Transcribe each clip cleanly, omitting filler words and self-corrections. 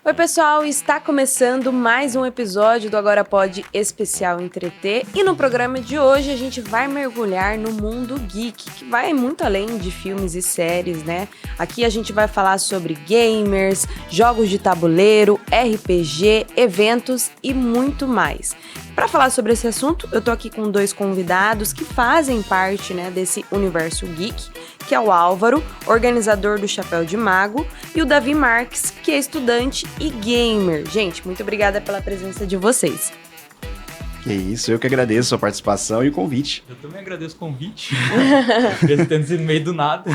Oi pessoal, está começando mais um episódio do Agora Pode Especial Entreter e no programa de hoje a gente vai mergulhar no mundo geek, que vai muito além de filmes e séries, né? Aqui a gente vai falar sobre gamers, jogos de tabuleiro, RPG, eventos e muito mais. Para falar sobre esse assunto, eu tô aqui com dois convidados que fazem parte, né, desse universo geek, que é o Álvaro, organizador do Chapéu de Mago, e o Davi Marques, que é estudante e gamer. Gente, muito obrigada pela presença de vocês. Que isso, eu que agradeço a participação e o convite. Eu também agradeço o convite, mesmo tendo sido no meio do nada.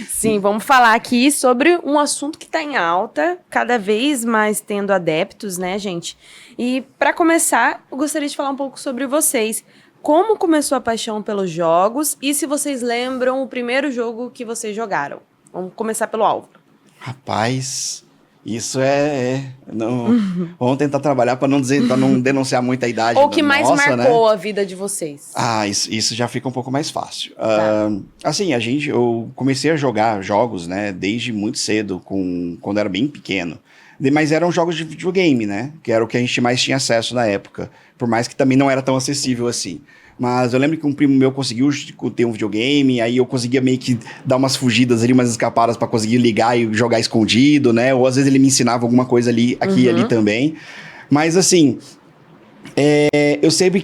Sim, vamos falar aqui sobre um assunto que está em alta, cada vez mais tendo adeptos, né, gente? E para começar, eu gostaria de falar um pouco sobre vocês. Como começou a paixão pelos jogos e se vocês lembram o primeiro jogo que vocês jogaram? Vamos começar pelo Álvaro. Rapaz, isso não, vamos tentar trabalhar para não denunciar muito a idade. Ou o que mais nossa, marcou, né? A vida de vocês? Ah, isso já fica um pouco mais fácil. Tá. Assim, eu comecei a jogar jogos, né, desde muito cedo, quando eu era bem pequeno. Mas eram jogos de videogame, né? Que era o que a gente mais tinha acesso na época. Por mais que também não era tão acessível assim. Mas eu lembro que um primo meu conseguiu ter um videogame, aí eu conseguia meio que dar umas fugidas ali, umas escapadas pra conseguir ligar e jogar escondido, né? Ou às vezes ele me ensinava alguma coisa ali, aqui e ali também. Mas assim, eu sempre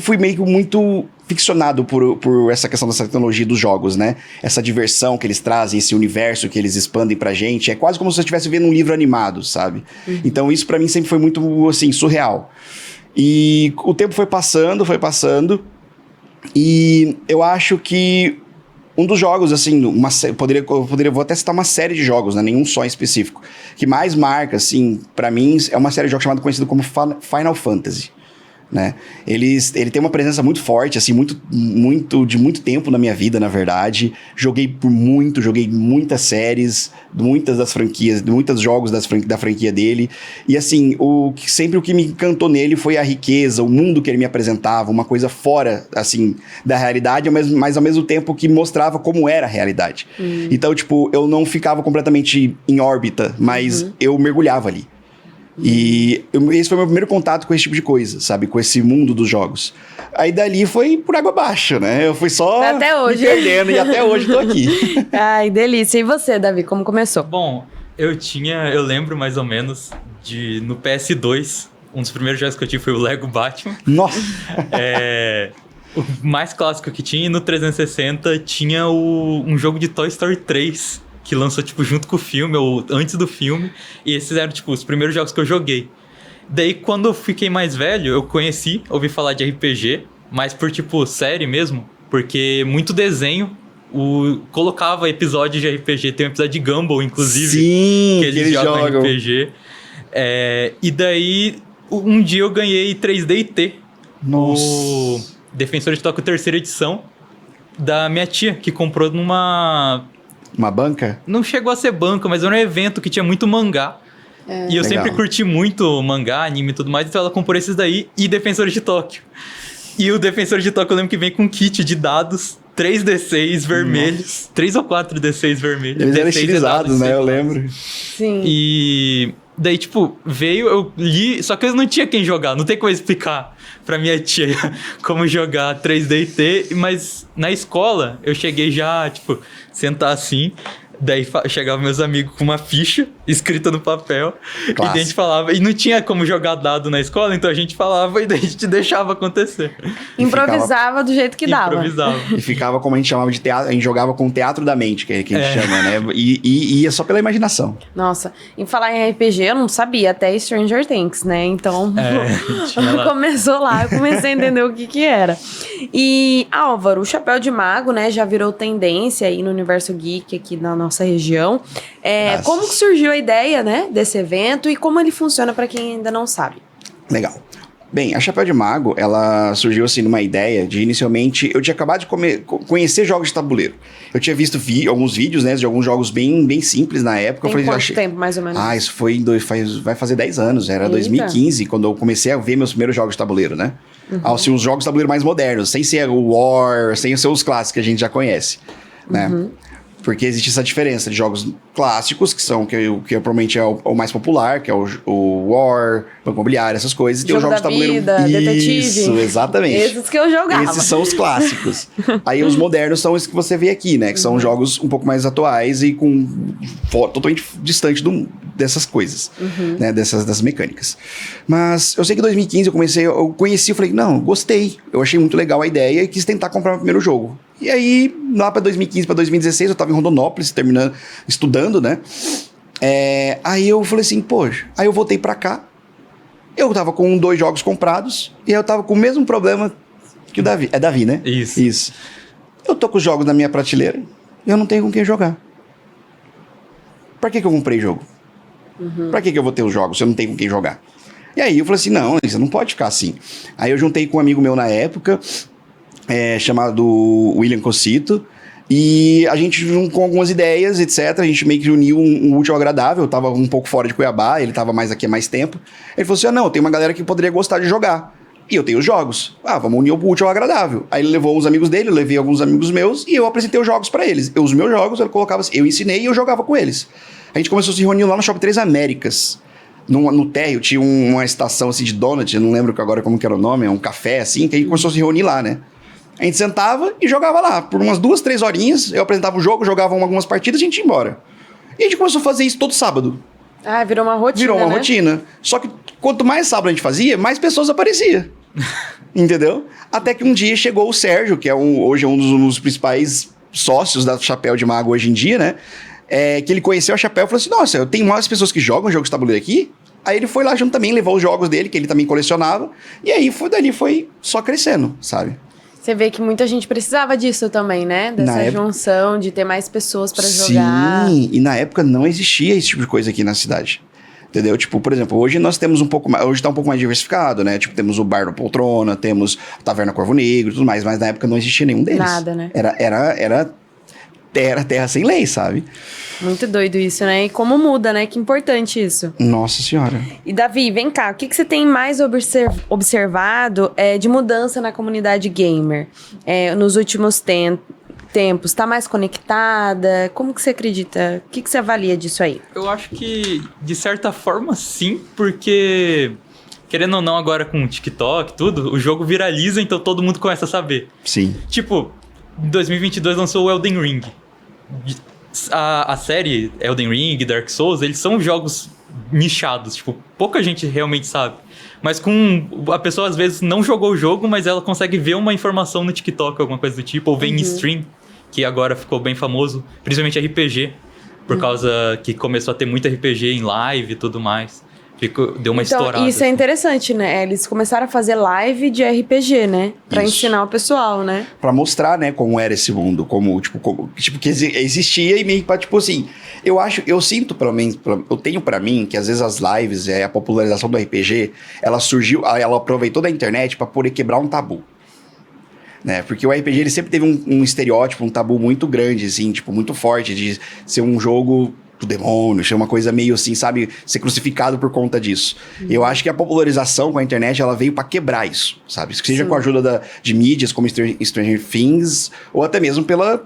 fui meio que muito ficcionado por essa questão dessa tecnologia dos jogos, né? Essa diversão que eles trazem, esse universo que eles expandem pra gente. É quase como se eu estivesse vendo um livro animado, sabe? Então isso pra mim sempre foi muito, assim, surreal. E o tempo foi passando, e eu acho que um dos jogos, assim, vou até citar uma série de jogos, né, nenhum só em específico, que mais marca, assim, pra mim, é uma série de jogos conhecida como Final Fantasy, né? Ele tem uma presença muito forte, assim, de muito tempo na minha vida, na verdade. Joguei muitas séries, muitas das franquias, muitos jogos da franquia dele. E assim, sempre o que me encantou nele foi a riqueza, o mundo que ele me apresentava, uma coisa fora, assim, da realidade, mas ao mesmo tempo que mostrava como era a realidade. Então, tipo, eu não ficava completamente em órbita, mas eu mergulhava ali. E esse foi o meu primeiro contato com esse tipo de coisa, sabe? Com esse mundo dos jogos. Aí dali foi por água abaixo, né? Eu fui só Até hoje. me perdendo e até hoje tô aqui. Ai, delícia. E você, Davi, como começou? Bom, eu lembro mais ou menos no PS2, um dos primeiros jogos que eu tive foi o Lego Batman. Nossa! O mais clássico que tinha, e no 360 tinha um jogo de Toy Story 3, que lançou, tipo, junto com o filme, ou antes do filme. E esses eram, tipo, os primeiros jogos que eu joguei. Daí, quando eu fiquei mais velho, eu ouvi falar de RPG, mas por, tipo, série mesmo. Porque muito desenho colocava episódios de RPG. Tem um episódio de Gumball, inclusive. Sim, que eles jogam RPG. E daí, um dia eu ganhei 3D IT. Nossa. O Defensor de Tóquio 3ª edição, da minha tia, que comprou numa... Uma banca? Não chegou a ser banca, mas era um evento que tinha muito mangá. E eu sempre curti muito mangá, anime e tudo mais, então ela comprou esses daí e Defensores de Tóquio. E o Defensor de Tóquio eu lembro que vem com um kit de dados, 3D6 vermelhos, nossa. 3 ou 4 D6 vermelhos. Eles eram estilizados, né? Eu lembro. Sim. E daí, tipo, veio, eu li, só que eu não tinha quem jogar, não tem como explicar pra minha tia como jogar 3D e T, mas na escola eu cheguei já, tipo, sentar assim, daí chegavam meus amigos com uma ficha escrita no papel, e daí a gente falava, e não tinha como jogar dado na escola, então a gente falava e daí a gente deixava acontecer. Improvisava do jeito que dava. Improvisava. E ficava como a gente chamava de teatro, a gente jogava com o teatro da mente, que a gente chama, né? E ia só pela imaginação. Nossa, em falar em RPG, eu não sabia, até Stranger Things, né? Então, começou lá, eu comecei a entender o que era. E, Álvaro, o Chapéu de Mago, né, já virou tendência aí no universo geek aqui na nossa região. Como que surgiu a ideia, né, desse evento e como ele funciona para quem ainda não sabe? Legal. Bem, a Chapéu de Mago, ela surgiu assim numa ideia de, inicialmente, eu tinha acabado de conhecer jogos de tabuleiro. Eu tinha visto alguns vídeos, né, de alguns jogos bem simples na época. Tem quanto tempo, mais ou menos? Isso foi vai fazer 10 anos, era 2015, quando eu comecei a ver meus primeiros jogos de tabuleiro, né? Assim, os jogos de tabuleiro mais modernos, sem ser o War, sem ser os clássicos que a gente já conhece, né? Porque existe essa diferença de jogos clássicos, que provavelmente é o mais popular, que é o War, Banco Imobiliário, essas coisas. E tem os jogos de tabuleiro. Detetive. Isso, exatamente. Esses que eu jogava. Esses são os clássicos. Aí os modernos são os que você vê aqui, né? Que são jogos um pouco mais atuais e totalmente distante dessas coisas, né? Dessas mecânicas. Mas eu sei que em 2015 eu conheci, eu falei, não, gostei. Eu achei muito legal a ideia e quis tentar comprar meu primeiro jogo. E aí, lá pra 2015, pra 2016, eu tava em Rondonópolis, estudando, né? Aí eu falei assim, poxa, aí eu voltei pra cá, eu tava com 2 jogos comprados, e aí eu tava com o mesmo problema que o Davi. É Davi, né? Isso. Eu tô com os jogos na minha prateleira, e eu não tenho com quem jogar. Pra que eu comprei jogo? Pra que eu vou ter os jogos se eu não tenho com quem jogar? E aí eu falei assim, não, isso não pode ficar assim. Aí eu juntei com um amigo meu na época, chamado William Cocito, e a gente com algumas ideias, etc, a gente meio que uniu um útil ao agradável. Eu tava um pouco fora de Cuiabá, ele tava mais aqui há mais tempo. Ele falou assim, não, tem uma galera que poderia gostar de jogar, e eu tenho os jogos, vamos unir o útil ao agradável. Aí ele levou uns amigos dele, eu levei alguns amigos meus, e eu apresentei os jogos pra eles. Os meus jogos, eu ensinei e eu jogava com eles. A gente começou a se reunir lá no Shopping Três Américas. No térreo tinha uma estação assim de donut, eu não lembro agora como que era o nome, um café assim, que a gente começou a se reunir lá, né? A gente sentava e jogava lá. Por umas 2, 3 horinhas, eu apresentava o jogo, jogava algumas partidas e a gente ia embora. E a gente começou a fazer isso todo sábado. Virou uma rotina, Virou uma rotina. Só que quanto mais sábado a gente fazia, mais pessoas apareciam. Entendeu? Até que um dia chegou o Sérgio, que hoje é um dos principais sócios da Chapéu de Mago hoje em dia, né? Que ele conheceu a Chapéu e falou assim, nossa, eu tenho mais pessoas que jogam jogos de tabuleiro aqui. Aí ele foi lá junto também, levou os jogos dele, que ele também colecionava. E aí dali foi só crescendo, sabe? Você vê que muita gente precisava disso também, né? Dessa junção, de ter mais pessoas pra jogar. Sim, e na época não existia esse tipo de coisa aqui na cidade. Entendeu? Tipo, por exemplo, hoje nós temos um pouco mais... Hoje tá um pouco mais diversificado, né? Tipo, temos o Bar da Poltrona, temos a Taverna Corvo Negro e tudo mais. Mas na época não existia nenhum deles. Nada, né? Era terra sem lei, sabe? Muito doido isso, né? E como muda, né? Que importante isso. Nossa Senhora. E Davi, vem cá. O que você tem mais observado de mudança na comunidade gamer nos últimos tempos? Tá mais conectada? Como que você acredita? O que você avalia disso aí? Eu acho que, de certa forma, sim, porque... Querendo ou não, agora com o TikTok e tudo, o jogo viraliza, então todo mundo começa a saber. Sim. Tipo, em 2022 lançou o Elden Ring. A série Elden Ring, Dark Souls, eles são jogos nichados, tipo, pouca gente realmente sabe. Mas a pessoa às vezes não jogou o jogo, mas ela consegue ver uma informação no TikTok, alguma coisa do tipo, ou vem em stream, que agora ficou bem famoso, principalmente RPG, por causa que começou a ter muito RPG em live e tudo mais. Deu uma estourada. Isso é interessante, né? Eles começaram a fazer live de RPG, né? Pra ensinar o pessoal, né? Pra mostrar, né, como era esse mundo, como que existia e meio que, tipo assim, eu sinto, pelo menos, eu tenho pra mim que às vezes as lives, a popularização do RPG, ela aproveitou da internet pra poder quebrar um tabu. Né? Porque o RPG, ele sempre teve um estereótipo, um tabu muito grande, assim, tipo, muito forte de ser um jogo do demônio, ser uma coisa meio assim, sabe, ser crucificado por conta disso. E eu acho que a popularização com a internet, ela veio pra quebrar isso, sabe? Seja com a ajuda de mídias como Stranger Things, ou até mesmo pela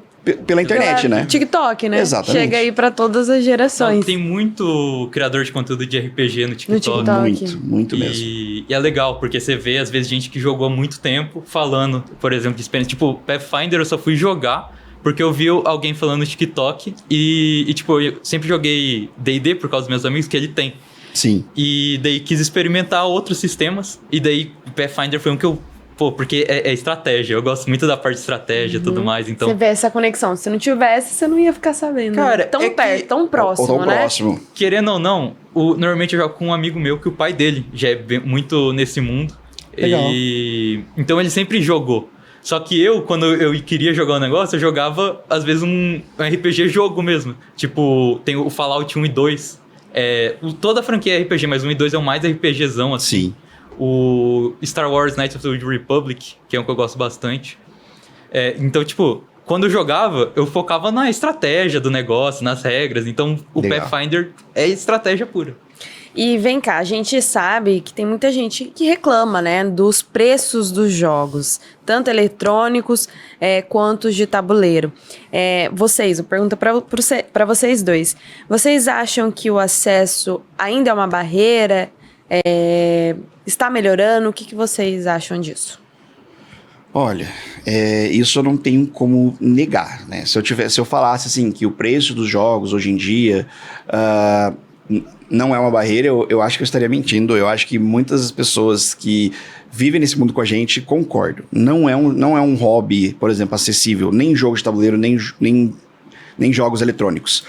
internet, né? TikTok, né? Exatamente. Chega aí pra todas as gerações. Tem muito criador de conteúdo de RPG no TikTok. Muito mesmo. E é legal, porque você vê, às vezes, gente que jogou há muito tempo falando, por exemplo, de experiência. Tipo, Pathfinder eu só fui jogar porque eu vi alguém falando no TikTok e tipo, eu sempre joguei D&D por causa dos meus amigos que ele tem. Sim. E daí quis experimentar outros sistemas. E daí Pathfinder foi um que eu... Pô, porque é estratégia. Eu gosto muito da parte de estratégia e tudo mais, então... Você vê essa conexão. Se não tivesse, você não ia ficar sabendo. Cara, tão perto, tão próximo, tão né? próximo. Querendo ou não, normalmente eu jogo com um amigo meu que o pai dele já é muito nesse mundo. Legal. Então ele sempre jogou. Só que quando eu queria jogar um negócio, eu jogava, às vezes, um RPG jogo mesmo. Tipo, tem o Fallout 1 e 2. Toda a franquia é RPG, mas 1 e 2 é o mais RPGzão, assim. Sim. o Star Wars Knights of the Old Republic, que é um que eu gosto bastante. Então, tipo, quando eu jogava, eu focava na estratégia do negócio, nas regras. Então, o Legal. Pathfinder é estratégia pura. E vem cá, a gente sabe que tem muita gente que reclama, né, dos preços dos jogos, tanto eletrônicos quanto os de tabuleiro. Eu pergunto para vocês dois. Vocês acham que o acesso ainda é uma barreira? Está melhorando? O que vocês acham disso? Olha, isso eu não tenho como negar, né? Se eu falasse assim que o preço dos jogos hoje em dia não é uma barreira, eu acho que eu estaria mentindo. Eu acho que muitas pessoas que vivem nesse mundo com a gente concordam. Não é um hobby, por exemplo, acessível, nem jogo de tabuleiro, nem jogos eletrônicos.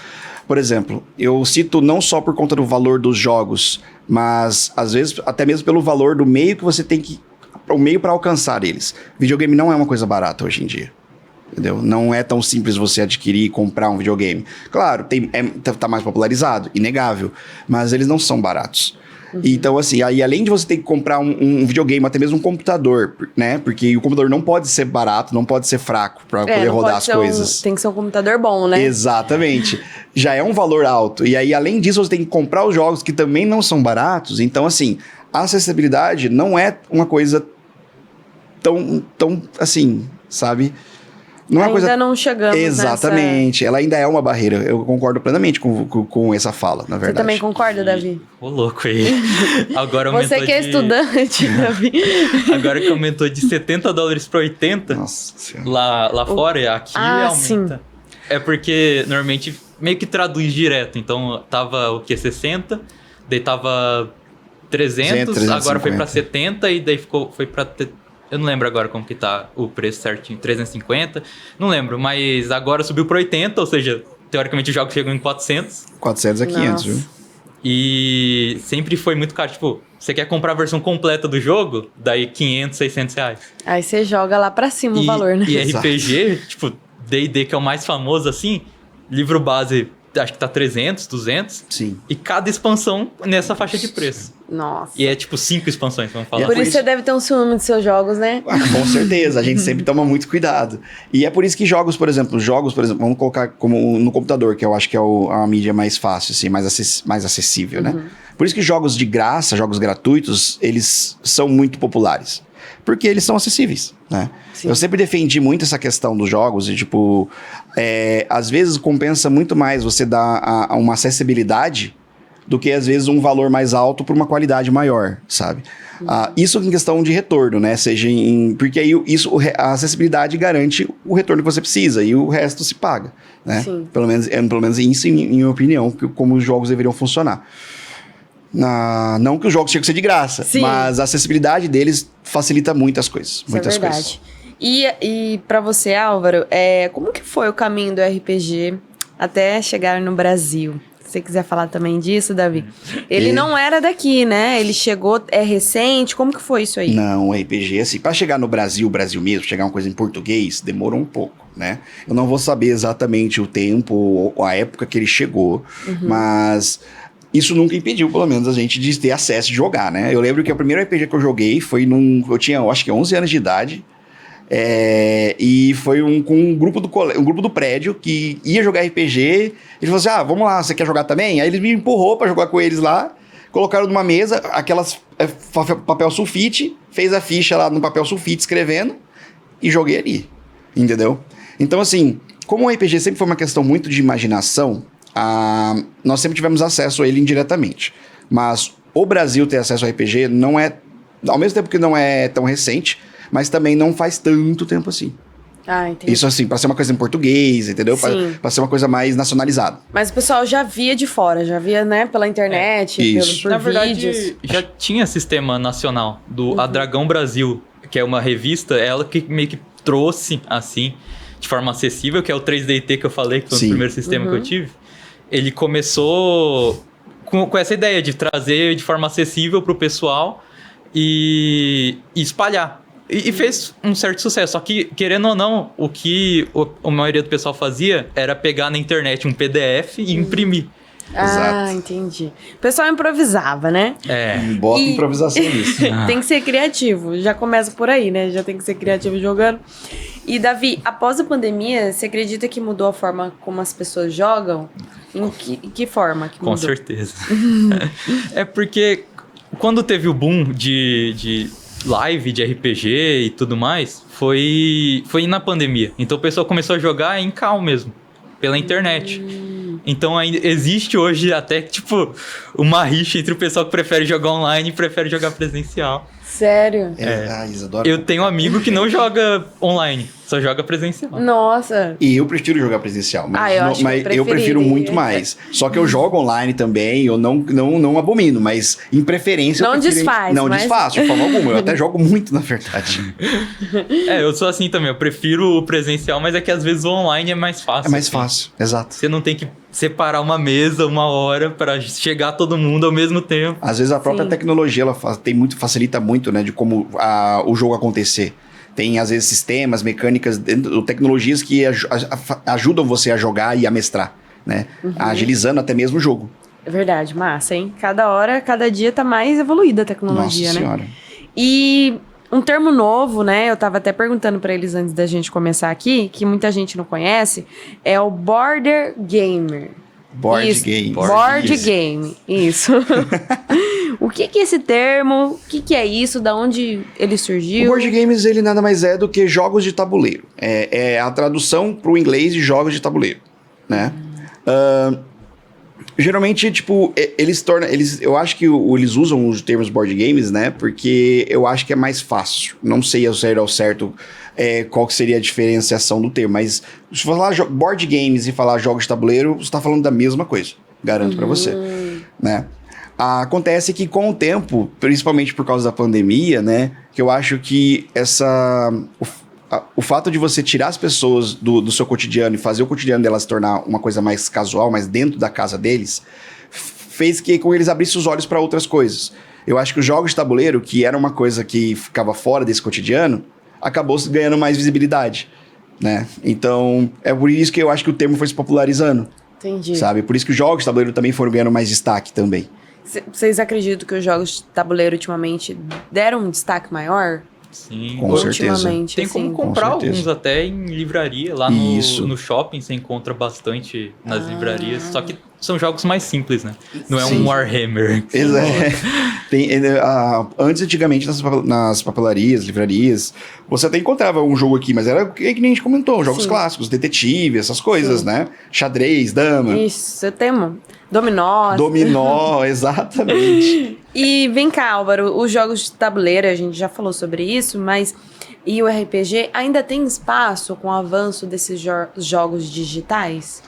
Por exemplo, eu cito não só por conta do valor dos jogos, mas às vezes até mesmo pelo valor do meio que você tem que... o meio para alcançar eles. Videogame não é uma coisa barata hoje em dia. Entendeu? Não é tão simples você adquirir e comprar um videogame. Claro, tá mais popularizado, inegável, mas eles não são baratos. Então, assim, aí além de você ter que comprar um videogame, até mesmo um computador, né? Porque o computador não pode ser barato, não pode ser fraco para poder rodar as coisas. Tem que ser um computador bom, né? Exatamente. Já é um valor alto. E aí, além disso, você tem que comprar os jogos que também não são baratos. Então, assim, a acessibilidade não é uma coisa tão assim, sabe? Não é uma ainda coisa... não chegamos Exatamente. Ela ainda é uma barreira. Eu concordo plenamente com essa fala, na verdade. Você também concorda, Davi? Ô, louco aí. Agora aumentou Você que é estudante, Davi. Agora que aumentou de $70 para 80, Nossa Senhora. lá fora, aqui aumenta. Sim. É porque normalmente meio que traduz direto. Então tava o quê? 60, daí tava 300, agora foi para 70 e daí foi para... Eu não lembro agora como que tá o preço certinho, 350, não lembro, mas agora subiu para 80, ou seja, teoricamente os jogos chegam em 400. 400 a 500, Nossa. viu? E sempre foi muito caro, tipo, você quer comprar a versão completa do jogo, daí 500, 600 reais. Aí você joga lá pra cima o valor, né? E RPG, tipo, D&D que é o mais famoso assim, livro base acho que tá 300, 200. Sim. E cada expansão nessa faixa de preço. Nossa. E é tipo 5 expansões, vamos falar. Por isso você deve ter um ciúme dos seus jogos, né? Com certeza, a gente sempre toma muito cuidado. E é por isso que jogos, por exemplo, vamos colocar como no computador, que eu acho que é a mídia mais fácil, assim, mais acessível, né? Por isso que jogos de graça, jogos gratuitos, eles são muito populares. Porque eles são acessíveis, né? Sim. Eu sempre defendi muito essa questão dos jogos e, tipo, às vezes compensa muito mais você dar uma acessibilidade do que, às vezes, um valor mais alto por uma qualidade maior, sabe? Isso em questão de retorno, né? Porque aí a acessibilidade garante o retorno que você precisa e o resto se paga, né? Sim. Pelo menos isso, em minha opinião, como os jogos deveriam funcionar. Não que os jogos tinham que ser de graça, Sim. mas a acessibilidade deles facilita muitas coisas. Isso muitas é verdade. coisas. E pra você, Álvaro, como que foi o caminho do RPG até chegar no Brasil? Se você quiser falar também disso, Davi. Ele não era daqui, né? Ele chegou, recente, como que foi isso aí? Não, o RPG, assim, pra chegar no Brasil mesmo, chegar uma coisa em português, demorou um pouco, né? Eu não vou saber exatamente o tempo ou a época que ele chegou, mas... Isso nunca impediu, pelo menos, a gente de ter acesso de jogar, né? Eu lembro que o primeiro RPG que eu joguei foi eu tinha, acho que 11 anos de idade. E foi com um grupo do prédio que ia jogar RPG. Ele falou assim, vamos lá, você quer jogar também? Aí ele me empurrou pra jogar com eles lá. Colocaram numa mesa, aquelas papel sulfite. Fez a ficha lá no papel sulfite, escrevendo. E joguei ali, entendeu? Então, assim, como o RPG sempre foi uma questão muito de imaginação... nós sempre tivemos acesso a ele indiretamente. Mas o Brasil ter acesso ao RPG não é... Ao mesmo tempo que não é tão recente, mas também não faz tanto tempo assim. Entendi. Isso assim, pra ser uma coisa em português, entendeu? Pra ser uma coisa mais nacionalizada. Mas o pessoal já via de fora, já via, né, pela internet, por Na verdade, vídeos. já tinha sistema nacional A Dragão Brasil, que é uma revista, ela que meio que trouxe, assim, de forma acessível, que é o 3DT que eu falei, que foi o primeiro sistema que eu tive. Ele começou com essa ideia de trazer de forma acessível pro pessoal e espalhar. E fez um certo sucesso. Só que, querendo ou não, o que a maioria do pessoal fazia era pegar na internet um PDF e imprimir. Ah, entendi. O pessoal improvisava, né? Bota improvisação nisso. Tem que ser criativo. Já começa por aí, né? Já tem que ser criativo jogando. E, Davi, após a pandemia, você acredita que mudou a forma como as pessoas jogam? Em que forma que mudou? Com certeza. É porque quando teve o boom de live, de RPG e tudo mais, foi na pandemia. Então o pessoal começou a jogar em call mesmo, pela internet. Então ainda existe hoje até, tipo, uma rixa entre o pessoal que prefere jogar online e prefere jogar presencial. Sério? Isadora. Eu tenho um amigo que não joga online, só joga presencial. Nossa. E eu prefiro jogar presencial, mas, eu prefiro muito mais. Só que eu jogo online também, eu não abomino, mas em preferência não eu prefiro... desfaz. Não desfaço, de forma alguma. Eu até jogo muito, na verdade. Eu sou assim também, eu prefiro o presencial, mas é que às vezes o online é mais fácil. É mais fácil, exato. Você não tem que separar uma mesa, uma hora pra chegar todo mundo ao mesmo tempo. Às vezes a própria tecnologia ela facilita muito, né, de como o jogo acontecer. Tem, às vezes, sistemas, mecânicas, tecnologias que ajudam você a jogar e a mestrar, né? Agilizando até mesmo o jogo. É verdade, massa, hein? Cada hora, cada dia tá mais evoluída a tecnologia, Nossa né? Senhora. E um termo novo, né? Eu tava até perguntando pra eles antes da gente começar aqui, que muita gente não conhece, é o Border Gamer. Board game. Board game, isso. O que é esse termo? O que é isso? Da onde ele surgiu? O board games, ele nada mais é do que jogos de tabuleiro. É a tradução pro inglês de jogos de tabuleiro, né? Geralmente, tipo, eu acho que eles usam os termos board games, né? Porque eu acho que é mais fácil. Não sei ao certo qual que seria a diferenciação do termo, mas se falar board games e falar jogos de tabuleiro, você tá falando da mesma coisa. Garanto pra você, né? Acontece que com o tempo, principalmente por causa da pandemia, né? Que eu acho que o fato de você tirar as pessoas do seu cotidiano e fazer o cotidiano delas se tornar uma coisa mais casual, mais dentro da casa deles, fez que com eles abrissem os olhos para outras coisas. Eu acho que os jogos de tabuleiro, que era uma coisa que ficava fora desse cotidiano, acabou ganhando mais visibilidade, né? Então, é por isso que eu acho que o termo foi se popularizando. Entendi. Sabe? Por isso que os jogos de tabuleiro também foram ganhando mais destaque também. Vocês acreditam que os jogos de tabuleiro ultimamente deram um destaque maior? Sim, com certeza. Ultimamente, tem como comprar alguns até em livraria. Lá no shopping você encontra bastante nas livrarias. Só que são jogos mais simples, né? Não é um Warhammer. Antigamente, nas papelarias, livrarias, você até encontrava um jogo aqui, mas era que nem a gente comentou, jogos clássicos, detetive, essas coisas, né? Xadrez, dama. Isso, eu tenho dominó. Dominó, exatamente. E vem cá, Álvaro, os jogos de tabuleiro, a gente já falou sobre isso, mas e o RPG ainda tem espaço com o avanço desses jogos digitais?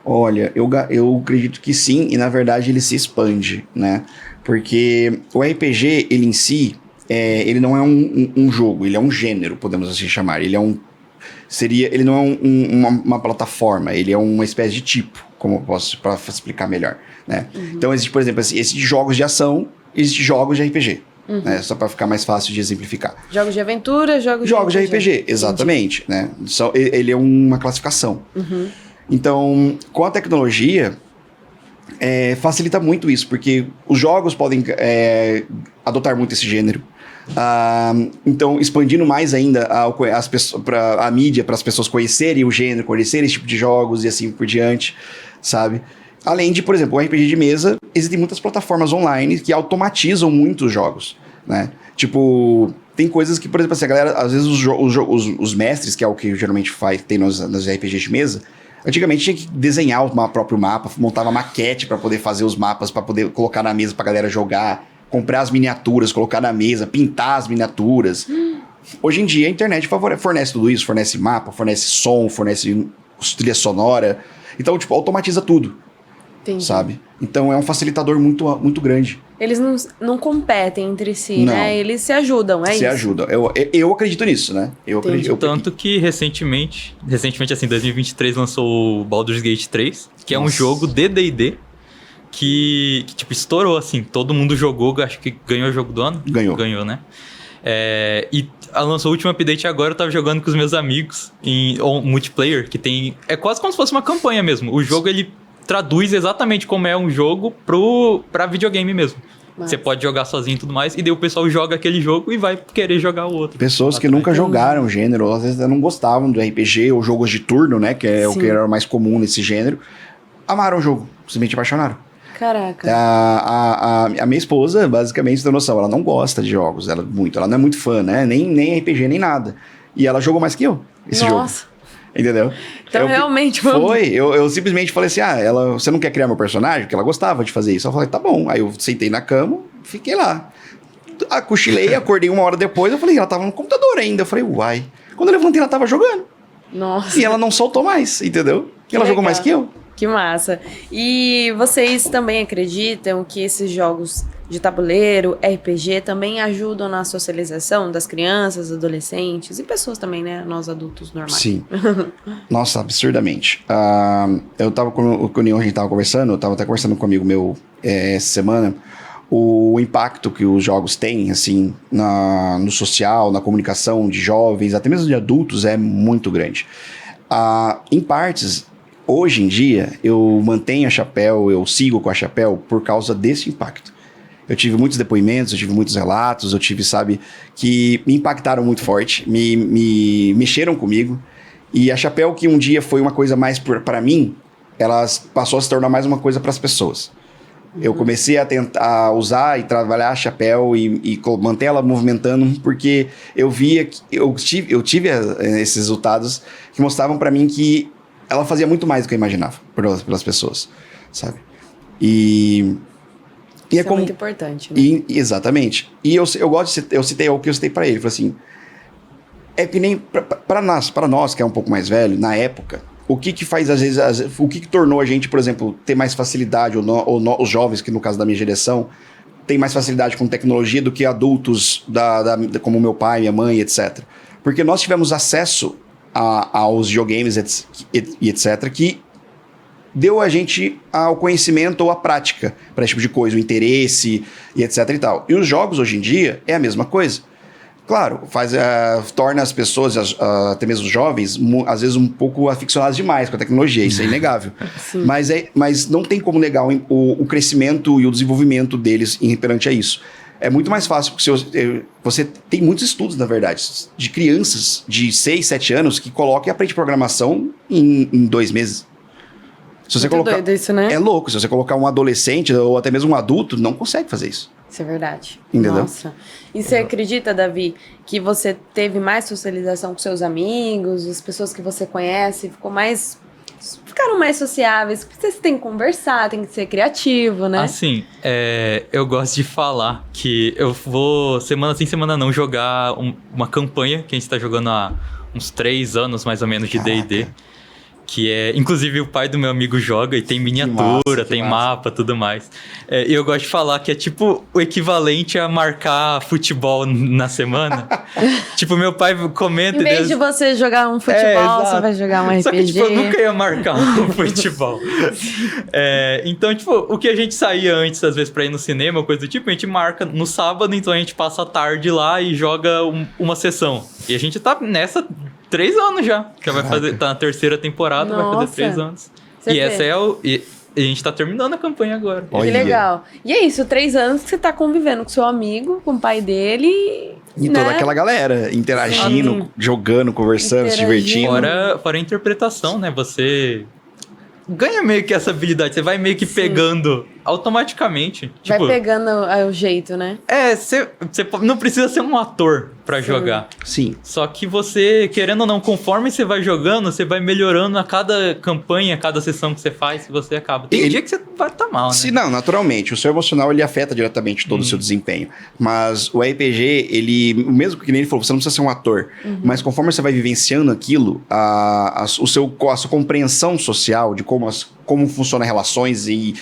Olha, eu acredito que sim, e na verdade ele se expande, né? Porque o RPG, ele em si, ele não é um jogo, ele é um gênero, podemos assim chamar. Ele não é uma plataforma, ele é uma espécie de tipo, como eu posso para explicar melhor, né? Então existe, por exemplo, existe jogos de ação, existe jogos de RPG, né? Só para ficar mais fácil de exemplificar. Jogos de aventura, jogos de RPG, exatamente, né? Ele é uma classificação. Então, com a tecnologia, facilita muito isso, porque os jogos podem adotar muito esse gênero. Então, expandindo mais ainda a mídia para as pessoas conhecerem o gênero, conhecerem esse tipo de jogos e assim por diante, sabe? Além de, por exemplo, o RPG de mesa, existem muitas plataformas online que automatizam muitos jogos, né? Tipo, tem coisas que, por exemplo, assim, a galera, às vezes os mestres, que é o que geralmente tem nos RPGs de mesa, antigamente tinha que desenhar o próprio mapa, montava maquete para poder fazer os mapas, para poder colocar na mesa pra galera jogar, comprar as miniaturas, colocar na mesa, pintar as miniaturas. Hoje em dia a internet fornece tudo isso, fornece mapa, fornece som, fornece trilha sonora. Então, tipo, automatiza tudo. Entendi. Sabe? Então é um facilitador muito, muito grande. Eles não competem entre si, não. né? Eles se ajudam, é isso? Se ajudam. Eu acredito nisso, né? Tanto que recentemente, assim, 2023 lançou o Baldur's Gate 3, que é um jogo de D&D, que, tipo, estourou, assim. Todo mundo jogou, acho que ganhou o jogo do ano? Ganhou, né? E lançou o último update agora, eu tava jogando com os meus amigos em multiplayer, que tem... É quase como se fosse uma campanha mesmo. O jogo, ele traduz exatamente como é um jogo pra videogame mesmo. Mas... Você pode jogar sozinho e tudo mais, e daí o pessoal joga aquele jogo e vai querer jogar o outro. Pessoas que nunca jogaram o gênero, às vezes não gostavam do RPG ou jogos de turno, né? Que é o que era mais comum nesse gênero. Amaram o jogo, simplesmente apaixonaram. Caraca. A minha esposa, basicamente, tem noção, ela não gosta de jogos, ela não é muito fã, né? Nem RPG, nem nada. E ela jogou mais que eu, esse jogo. Nossa. Entendeu? Então, realmente... Eu simplesmente falei assim, você não quer criar meu personagem? Porque ela gostava de fazer isso. Eu falei, tá bom. Aí eu sentei na cama, fiquei lá. Cochilei, acordei 1 hora depois, eu falei, ela tava no computador ainda. Eu falei, uai. Quando eu levantei, ela tava jogando. Nossa. E ela não soltou mais, entendeu? E ela jogou mais que eu. Que massa. E vocês também acreditam que esses jogos de tabuleiro, RPG, também ajudam na socialização das crianças, adolescentes e pessoas também, né? Nós adultos normais. Sim. Nossa, absurdamente. Eu tava com o Neon, a gente tava conversando, eu tava até conversando com um amigo meu essa semana, o impacto que os jogos têm, assim, no social, na comunicação de jovens, até mesmo de adultos, é muito grande. Em partes... Hoje em dia, eu mantenho a Chapéu, eu sigo com a Chapéu por causa desse impacto. Eu tive muitos depoimentos, eu tive muitos relatos, eu tive, que me impactaram muito forte, me mexeram comigo. E a Chapéu, que um dia foi uma coisa mais para mim, ela passou a se tornar mais uma coisa para as pessoas. Eu comecei a tentar usar e trabalhar a Chapéu e manter ela movimentando, porque eu via que eu tive esses resultados que mostravam para mim que ela fazia muito mais do que eu imaginava pelas pessoas, sabe? Isso é muito importante, né? Exatamente. E eu gosto de... Eu citei o que eu citei pra ele. Falei assim... É que nem... Pra nós, que é um pouco mais velho, na época... O que faz, às vezes... O que tornou a gente, por exemplo, ter mais facilidade... Ou os jovens, que no caso da minha geração... Tem mais facilidade com tecnologia do que adultos... como meu pai, minha mãe, etc. Porque nós tivemos acesso... aos videogames e etc., que deu a gente ao conhecimento ou a prática para esse tipo de coisa, o interesse e etc e tal. E os jogos, hoje em dia, é a mesma coisa. Claro, torna as pessoas, até mesmo os jovens, às vezes um pouco aficionados demais com a tecnologia, isso é inegável. Mas não tem como negar o crescimento e o desenvolvimento deles perante a isso. É muito mais fácil, porque você tem muitos estudos, na verdade, de crianças de 6, 7 anos que colocam e aprendem programação em 2 meses. Se você colocar, doido isso, né? É louco. Se você colocar um adolescente ou até mesmo um adulto, não consegue fazer isso. Isso é verdade. Entendeu? Nossa. E você acredita, Davi, que você teve mais socialização com seus amigos, as pessoas que você conhece, ficaram mais sociáveis? Porque vocês têm que conversar, tem que ser criativo, né? Assim, eu gosto de falar que eu vou, semana sim, semana não, jogar uma campanha que a gente tá jogando há uns 3 anos, mais ou menos, de D&D. Que é... Inclusive, o pai do meu amigo joga e tem miniatura, tem mapa, tudo mais. E eu gosto de falar que é tipo o equivalente a marcar futebol na semana. Tipo, meu pai comenta... Em vez de você jogar um futebol, você vai jogar um RPG. Só que, tipo, eu nunca ia marcar um futebol. Então, tipo, o que a gente saía antes, às vezes, pra ir no cinema, coisa do tipo, a gente marca no sábado, então a gente passa a tarde lá e joga uma sessão. E a gente tá nessa... 3 anos já. Já vai fazer... Tá na 3ª temporada, Nossa. vai fazer 3 anos. Você E vê. essa é o... E a gente tá terminando a campanha agora. Que legal. E é isso, 3 anos que você tá convivendo com seu amigo, com o pai dele... E toda aquela galera interagindo, jogando, conversando, se divertindo. Fora a interpretação, né? Você ganha meio que essa habilidade. Você vai meio que pegando automaticamente. Vai Tipo, pegando o jeito, né? Você não precisa ser um ator pra jogar. Sim. Só que você, querendo ou não, conforme você vai jogando, você vai melhorando a cada campanha, a cada sessão que você faz, você acaba. Tem dia que você vai estar mal, né? Não, naturalmente. O seu emocional, ele afeta diretamente todo o seu desempenho. Mas o RPG, ele... Mesmo que nem ele falou, você não precisa ser um ator. Mas conforme você vai vivenciando aquilo, a sua compreensão social de como funcionam relações e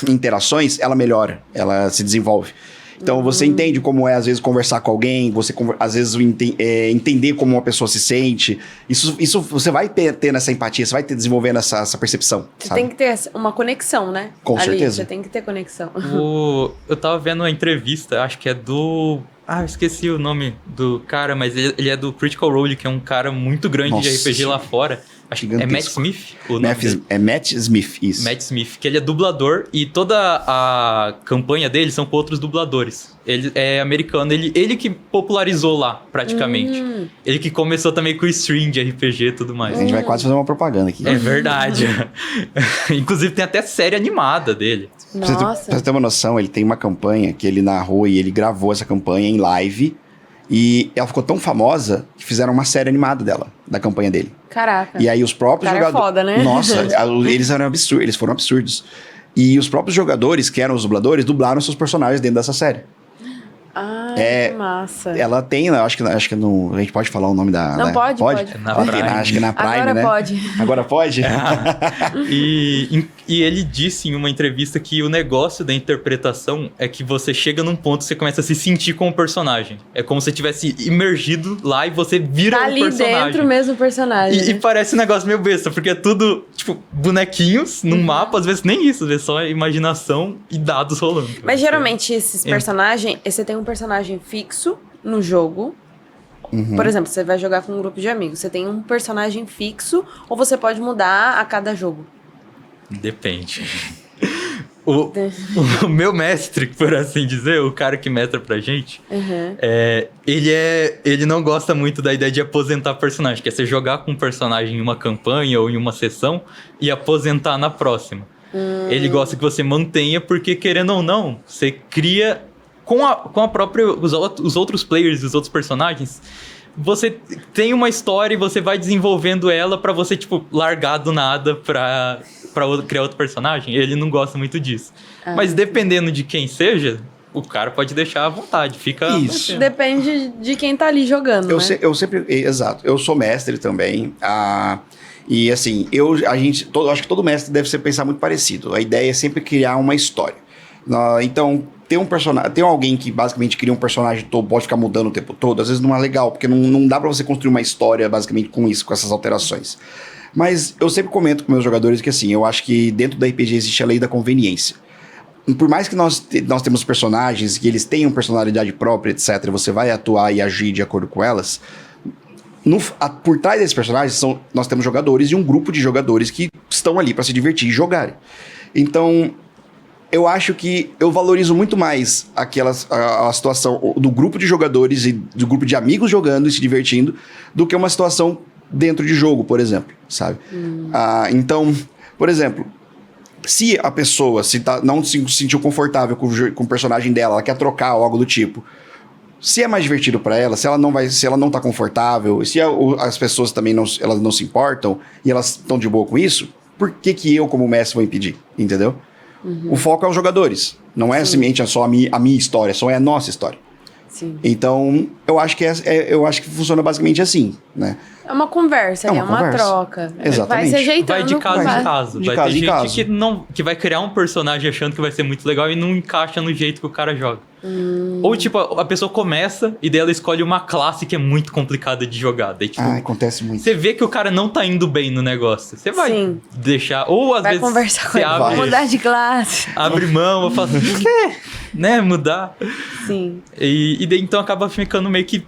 interações, ela melhora, ela se desenvolve. Então, você entende como é, às vezes, conversar com alguém, você, às vezes, entender como uma pessoa se sente. Isso você vai ter nessa empatia, você vai desenvolvendo essa percepção. Você tem que ter uma conexão, né? Com certeza. Você tem que ter conexão. Eu tava vendo uma entrevista, acho que é do... eu esqueci o nome do cara, mas ele é do Critical Role, que é um cara muito grande de RPG lá fora. Acho que é Matt Smith? O nome dele? É Matt Smith, isso. Matt Smith, que ele é dublador e toda a campanha dele são com outros dubladores. Ele é americano, ele que popularizou lá, praticamente. Ele que começou também com o stream de RPG e tudo mais. A gente vai quase fazer uma propaganda aqui. É verdade. Inclusive tem até série animada dele. Nossa. Pra você ter uma noção, ele tem uma campanha que ele narrou e ele gravou essa campanha em live. E ela ficou tão famosa que fizeram uma série animada dela, da campanha dele. Caraca. E aí os próprios Cara jogadores... é foda, né? Nossa, eles foram absurdos. E os próprios jogadores, que eram os dubladores, dublaram seus personagens dentro dessa série. Ah, É, que massa. Ela tem, acho que a gente pode falar o nome da... Não, pode. Na Ela tem, Prime. acho que na Prime, Agora né? pode. Agora pode? E ele disse em uma entrevista que o negócio da interpretação é que você chega num ponto que você começa a se sentir com o personagem. É como se você tivesse imergido lá e você vira Tá o ali personagem. dentro mesmo o personagem. E parece um negócio meio besta, porque é tudo, tipo, bonequinhos num mapa, às vezes nem isso, às vezes só imaginação e dados rolando. Mas geralmente esses personagens, você tem um personagem fixo no jogo. Por exemplo, você vai jogar com um grupo de amigos. Você tem um personagem fixo ou você pode mudar a cada jogo? Depende. O meu mestre, por assim dizer, o cara que mestra pra gente, ele não gosta muito da ideia de aposentar personagem, que é você jogar com um personagem em uma campanha ou em uma sessão e aposentar na próxima. Ele gosta que você mantenha, porque querendo ou não, você cria com a própria os outros players e os outros personagens. Você tem uma história e você vai desenvolvendo ela pra você, tipo, largar do nada pra criar outro personagem. Ele não gosta muito disso. Mas dependendo de quem seja, o cara pode deixar à vontade. Fica... Isso. Depende de quem tá ali jogando, né? Eu sempre... Exato. Eu sou mestre também. E assim, acho que todo mestre deve pensar muito parecido. A ideia é sempre criar uma história. Então, tem alguém que basicamente cria um personagem todo, pode ficar mudando o tempo todo, às vezes não é legal, porque não dá pra você construir uma história basicamente com isso, com essas alterações. Mas eu sempre comento com meus jogadores que assim, eu acho que dentro da RPG existe a lei da conveniência. Por mais que nós temos personagens, que eles tenham personalidade própria, etc., você vai atuar e agir de acordo com elas, por trás desses personagens nós temos jogadores e um grupo de jogadores que estão ali pra se divertir e jogarem. Então... eu acho que eu valorizo muito mais a situação do grupo de jogadores e do grupo de amigos jogando e se divertindo do que uma situação dentro de jogo, por exemplo, sabe? Então, por exemplo, se a pessoa não se sentiu confortável com o personagem dela, ela quer trocar ou algo do tipo, se é mais divertido pra ela, se ela não tá confortável, se as pessoas também elas não se importam e elas estão de boa com isso, por que eu, como mestre, vou impedir? Entendeu? O foco é os jogadores. Não é simplesmente só a minha história, só é a nossa história. Sim. Então, eu acho que funciona basicamente assim, né? É uma conversa, é uma conversa. troca. Exatamente. Vai se ajeitando. Vai de caso em caso. De Vai caso ter em gente caso. que vai criar um personagem achando que vai ser muito legal e não encaixa no jeito que o cara joga. Ou, tipo, a pessoa começa e daí ela escolhe uma classe que é muito complicada de jogar. Daí, tipo, Acontece muito. você vê que o cara não tá indo bem no negócio. Você vai Sim. deixar... Ou, às Vai vezes, conversar com você ele. abre, Mudar de classe. abre mão, eu falo assim, quer, né, mudar. Sim. E daí, então, acaba ficando meio que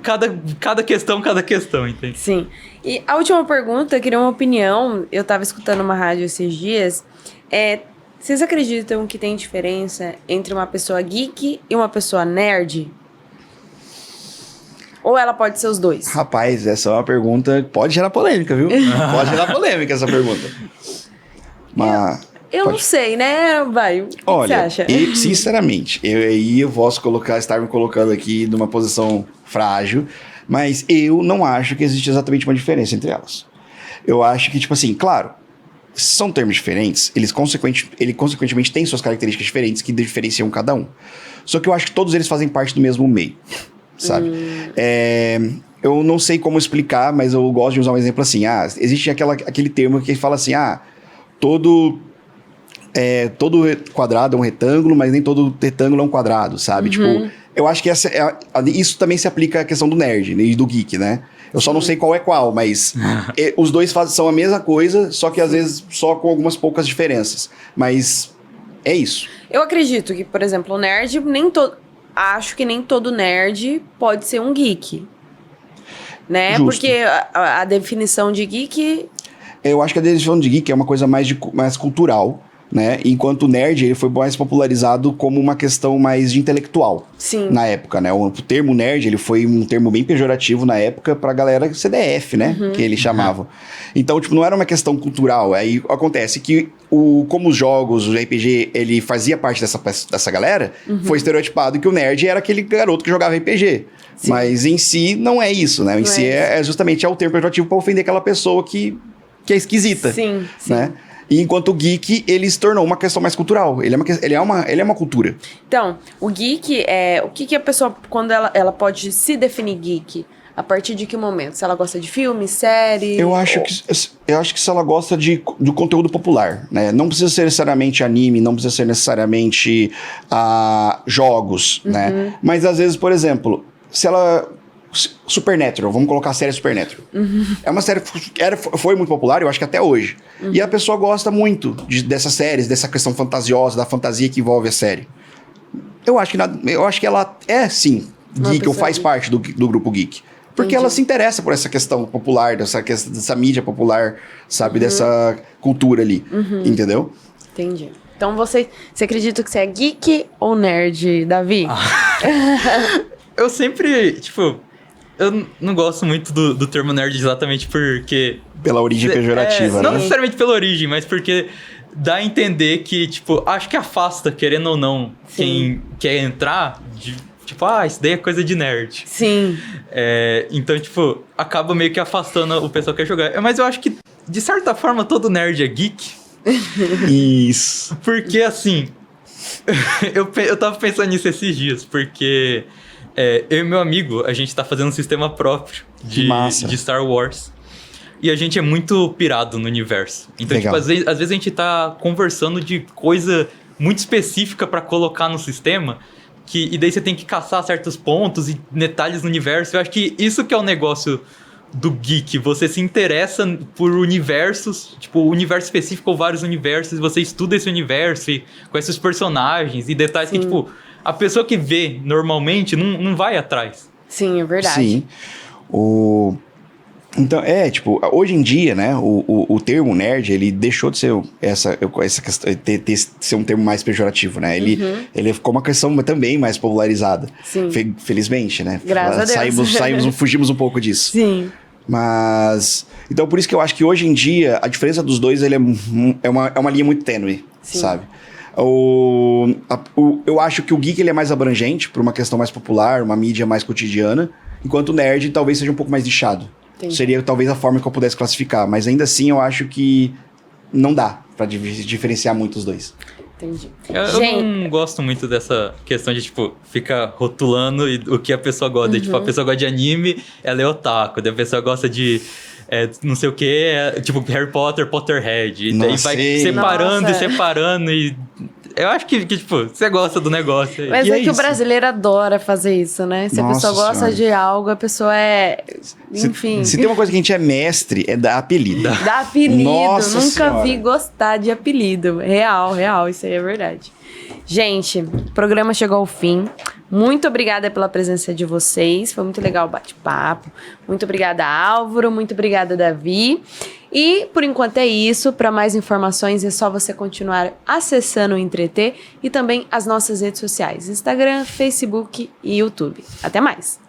cada questão, entende? Sim. E a última pergunta, eu queria uma opinião. Eu tava escutando uma rádio esses dias. Vocês acreditam que tem diferença entre uma pessoa geek e uma pessoa nerd? Ou ela pode ser os dois? Rapaz, essa é uma pergunta que pode gerar polêmica, viu? Pode gerar polêmica essa pergunta. Mas... Eu não sei, né? Vai, o que Olha, você acha? Sinceramente, eu posso estar me colocando aqui numa posição frágil, mas eu não acho que existe exatamente uma diferença entre elas. Eu acho que, tipo assim, claro, são termos diferentes, ele consequentemente tem suas características diferentes que diferenciam cada um. Só que eu acho que todos eles fazem parte do mesmo meio, sabe? Eu não sei como explicar, mas eu gosto de usar um exemplo assim. Existe aquele termo que fala assim, todo quadrado é um retângulo, mas nem todo retângulo é um quadrado, sabe? Tipo, eu acho que isso também se aplica à questão do nerd e do geek, né? Eu só não sei qual é qual, mas os dois são a mesma coisa, só que às vezes só com algumas poucas diferenças. Mas é isso. Eu acredito que, por exemplo, o nerd, acho que nem todo nerd pode ser um geek. Né? Justo. Porque a definição de geek Eu acho que a definição de geek é uma coisa mais cultural, né? Enquanto o nerd, ele foi mais popularizado como uma questão mais de intelectual. Sim. Na época, né? O termo nerd, ele foi um termo bem pejorativo na época pra galera CDF, né? Que eles chamavam. Então, tipo, não era uma questão cultural. Aí acontece que, como os jogos, o RPG, ele fazia parte dessa galera, foi estereotipado que o nerd era aquele garoto que jogava RPG. Sim. Mas em si, não é isso, né? Em si é justamente o termo pejorativo pra ofender aquela pessoa que é esquisita. Sim, né? E enquanto o geek, ele se tornou uma questão mais cultural. Ele é uma cultura. Então, o geek é... O que a pessoa, quando ela pode se definir geek? A partir de que momento? Se ela gosta de filme, série... Eu acho que se ela gosta do conteúdo popular, né? Não precisa ser necessariamente anime, não precisa ser necessariamente jogos, né? Mas às vezes, por exemplo, se ela... Supernatural, vamos colocar a série Supernatural. É uma série que foi muito popular, eu acho que até hoje. E a pessoa gosta muito dessas séries, dessa questão fantasiosa, da fantasia que envolve a série. Eu acho que ela é, sim, geek, ou faz parte do grupo geek. Porque ela se interessa por essa questão popular, dessa mídia popular, sabe? Dessa cultura ali, entendeu? Entendi. Então você acredita que você é geek ou nerd, Davi? Eu sempre, tipo... Eu não gosto muito do termo nerd exatamente porque... Pela origem pejorativa, né? Não necessariamente pela origem, mas porque dá a entender que, tipo, acho que afasta, querendo ou não, quem quer entrar, tipo, isso daí é coisa de nerd. Sim. Então, tipo, acaba meio que afastando o pessoal que quer jogar. Mas eu acho que, de certa forma, todo nerd é geek. Isso. Porque, assim, eu tava pensando nisso esses dias, porque... eu e meu amigo, a gente tá fazendo um sistema próprio de Star Wars. E a gente é muito pirado no universo. Então, tipo, às vezes a gente tá conversando de coisa muito específica pra colocar no sistema. E daí você tem que caçar certos pontos e detalhes no universo. Eu acho que isso que é o negócio do geek. Você se interessa por universos, tipo, universo específico ou vários universos. E você estuda esse universo e conhece os personagens e detalhes que, tipo... A pessoa que vê normalmente não vai atrás. Sim, é verdade. Sim. Então, tipo, hoje em dia, né, o termo nerd, ele deixou de ser essa questão, ser um termo mais pejorativo, né? Ele ficou uma questão também mais popularizada. Sim. Felizmente, né? Graças a Deus. Fugimos um pouco disso. Sim. Mas... Então, por isso que eu acho que hoje em dia, a diferença dos dois, ele é uma linha muito tênue, sabe? Eu acho que o geek ele é mais abrangente por uma questão mais popular, uma mídia mais cotidiana, enquanto o nerd talvez seja um pouco mais nichado. Entendi. Seria talvez a forma que eu pudesse classificar, mas ainda assim eu acho que não dá pra diferenciar muito os dois. Entendi. Eu não gosto muito dessa questão de, tipo, ficar rotulando o que a pessoa gosta. Tipo, a pessoa gosta de anime, ela é otaku. Daí a pessoa gosta de... não sei o que, tipo Harry Potter, Potterhead. E daí vai separando e... Eu acho que, tipo, você gosta do negócio. Mas é que o brasileiro adora fazer isso, né? Se a pessoa gosta de algo, a pessoa enfim. Se tem uma coisa que a gente é mestre, é dar apelido. Dar apelido. Nossa Nunca senhora. vi gostar de apelido. Real, isso aí é verdade. Gente, o programa chegou ao fim. Muito obrigada pela presença de vocês. Foi muito legal o bate-papo. Muito obrigada, Álvaro. Muito obrigada, Davi. E, por enquanto, é isso. Para mais informações, é só você continuar acessando o Entreter e também as nossas redes sociais. Instagram, Facebook e YouTube. Até mais!